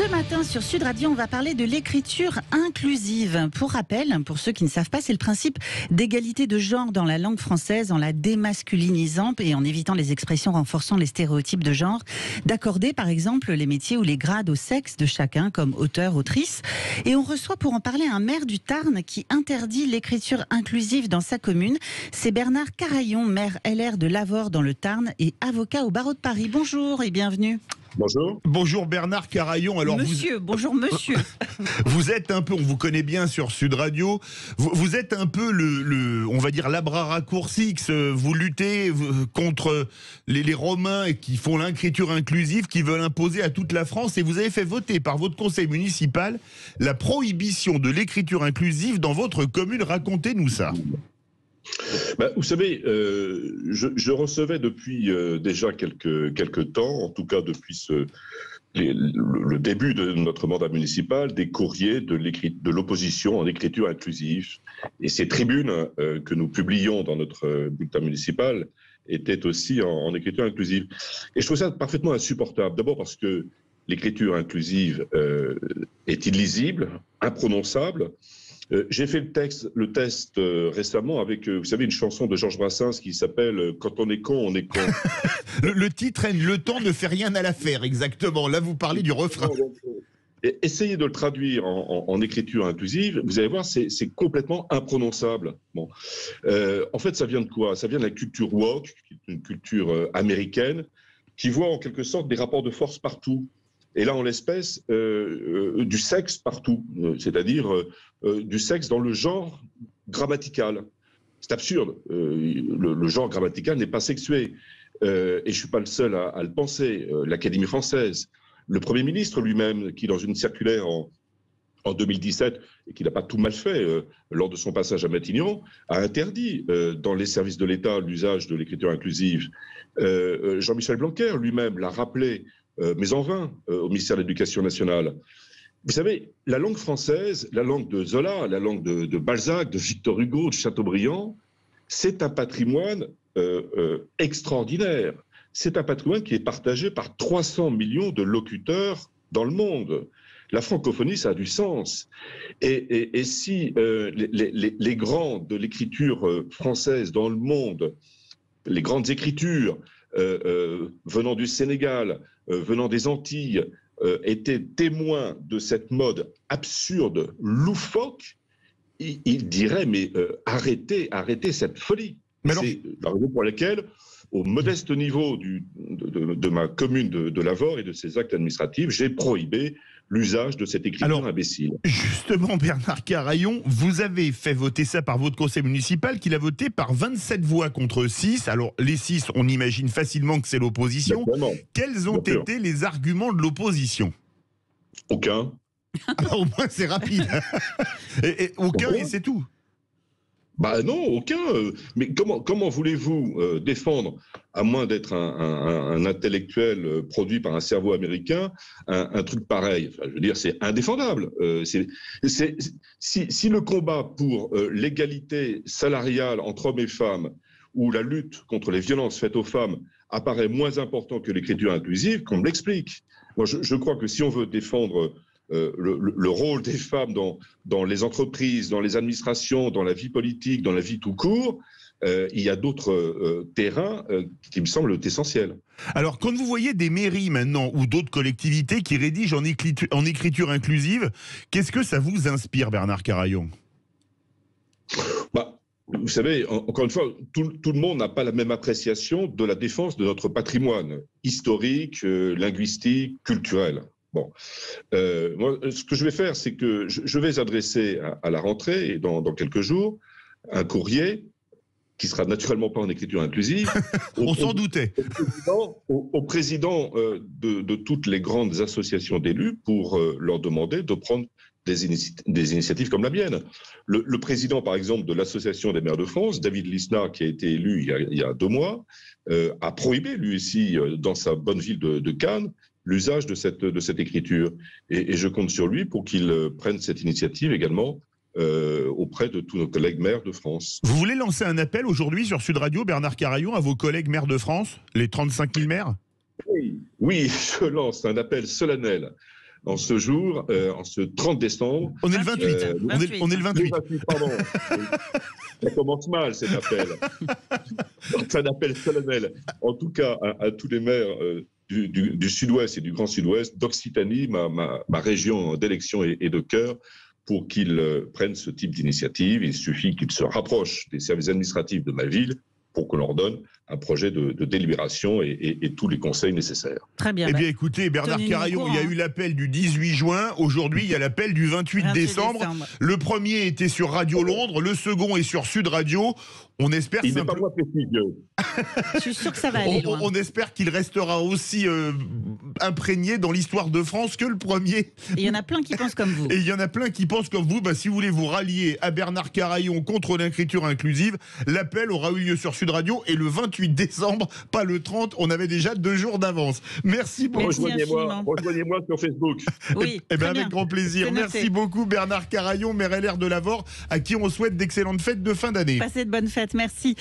Ce matin sur Sud Radio, on va parler de l'écriture inclusive. Pour rappel, pour ceux qui ne savent pas, c'est le principe d'égalité de genre dans la langue française en la démasculinisant et en évitant les expressions renforçant les stéréotypes de genre, d'accorder par exemple les métiers ou les grades au sexe de chacun comme auteur, autrice. Et on reçoit pour en parler un maire du Tarn qui interdit l'écriture inclusive dans sa commune. C'est Bernard Carayon, maire LR de Lavore dans le Tarn et avocat au barreau de Paris. Bonjour et bienvenue. Bonjour. Bonjour Bernard Carayon. Alors monsieur, bonjour monsieur. Vous êtes un peu, on vous connaît bien sur Sud Radio, vous êtes un peu on va dire l'abra raccourcix, vous luttez contre les Romains qui font l'écriture inclusive, qui veulent imposer à toute la France, et vous avez fait voter par votre conseil municipal la prohibition de l'écriture inclusive dans votre commune. Racontez-nous ça. Vous savez, je recevais depuis déjà quelques temps, en tout cas depuis le début de notre mandat municipal, des courriers de l'opposition en écriture inclusive. Et ces tribunes que nous publions dans notre bulletin municipal étaient aussi en écriture inclusive. Et je trouve ça parfaitement insupportable. D'abord parce que l'écriture inclusive est illisible, imprononçable. J'ai fait le test récemment avec, vous savez, une chanson de Georges Brassens qui s'appelle « Quand on est con, on est con ». Le titre est « Le temps ne fait rien à l'affaire », exactement. Là, vous parlez du refrain. Essayez de le traduire en écriture inclusive, vous allez voir, c'est complètement imprononçable. Bon. En fait, ça vient de quoi? Ça vient de la culture woke, qui est une culture américaine, qui voit en quelque sorte des rapports de force partout. Et là, en l'espèce, du sexe partout, c'est-à-dire du sexe dans le genre grammatical. C'est absurde. Le genre grammatical n'est pas sexué. Et je ne suis pas le seul à le penser. L'Académie française, le Premier ministre lui-même, qui dans une circulaire en 2017, et qui n'a pas tout mal fait lors de son passage à Matignon, a interdit dans les services de l'État l'usage de l'écriture inclusive. Jean-Michel Blanquer lui-même l'a rappelé, mais en vain, au ministère de l'Éducation nationale. Vous savez, la langue française, la langue de Zola, la langue de Balzac, de Victor Hugo, de Chateaubriand, c'est un patrimoine extraordinaire. C'est un patrimoine qui est partagé par 300 millions de locuteurs dans le monde. La francophonie, ça a du sens. Et si les grands de l'écriture française dans le monde, les grandes écritures venant du Sénégal, venant des Antilles, étaient témoins de cette mode absurde, loufoque, ils diraient mais arrêtez cette folie. C'est la raison pour laquelle, au modeste niveau de ma commune de Lavore et de ses actes administratifs, j'ai prohibé l'usage de cette écriture imbécile. Justement, Bernard Carayon, vous avez fait voter ça par votre conseil municipal, qu'il a voté par 27 voix contre 6. Alors, les 6, on imagine facilement que c'est l'opposition. Quels ont été les arguments de l'opposition? Aucun. Au moins, c'est rapide. Aucun, et c'est tout. Non, aucun. Mais comment voulez-vous défendre, à moins d'être un intellectuel produit par un cerveau américain, un truc pareil? Enfin, je veux dire, c'est indéfendable. Si le combat pour l'égalité salariale entre hommes et femmes ou la lutte contre les violences faites aux femmes apparaît moins important que l'écriture inclusive, qu'on me l'explique. Moi, je crois que si on veut défendre le rôle des femmes dans les entreprises, dans les administrations, dans la vie politique, dans la vie tout court, il y a d'autres terrains qui me semblent essentiels. Alors, quand vous voyez des mairies maintenant ou d'autres collectivités qui rédigent en écriture inclusive, qu'est-ce que ça vous inspire, Bernard Carayon? Vous savez, encore une fois, tout le monde n'a pas la même appréciation de la défense de notre patrimoine historique, linguistique, culturel. Bon, moi, ce que je vais faire, c'est que je vais adresser à la rentrée, et dans quelques jours, un courrier qui sera naturellement pas en écriture inclusive. On s'en doutait. Au président de toutes les grandes associations d'élus pour leur demander de prendre des initiatives comme la mienne. Le président, par exemple, de l'Association des maires de France, David Lisnard, qui a été élu il y a 2 mois, a prohibé, lui aussi, dans sa bonne ville de Cannes, l'usage de cette écriture. Et je compte sur lui pour qu'il prenne cette initiative également auprès de tous nos collègues maires de France. Vous voulez lancer un appel aujourd'hui sur Sud Radio, Bernard Carayon, à vos collègues maires de France, les 35 000 maires? Oui, je lance un appel solennel en ce jour, en ce 30 décembre. On est le 28. On est le 28. Pardon. Ça commence mal, cet appel. C'est un appel solennel. En tout cas, à tous les maires du Sud-Ouest et du Grand Sud-Ouest, d'Occitanie, ma région d'élection et de cœur, pour qu'ils prennent ce type d'initiative. Il suffit qu'ils se rapprochent des services administratifs de ma ville pour qu'on leur donne un projet de délibération et tous les conseils nécessaires. Très bien. Eh bien, écoutez, Bernard Carayon, il y a eu l'appel du 18 juin. Aujourd'hui, il y a l'appel du 28 décembre. Le premier était sur Radio Londres, le second est sur Sud Radio. On espère. Il n'est pas moins prestigieux. Je suis sûr que ça va aller loin. On espère qu'il restera aussi imprégné dans l'histoire de France que le premier. Et il y en a plein qui pensent comme vous. Et il y en a plein qui pensent comme vous. Si vous voulez vous rallier à Bernard Carayon contre l'écriture inclusive, l'appel aura eu lieu sur Sud Radio et le 28 décembre, pas le 30. On avait déjà 2 jours d'avance. Merci beaucoup. Rejoignez-moi sur Facebook. Oui, avec grand plaisir. Merci beaucoup Bernard Carayon, maire LR de Lavore, à qui on souhaite d'excellentes fêtes de fin d'année. Passez de bonnes fêtes. Merci.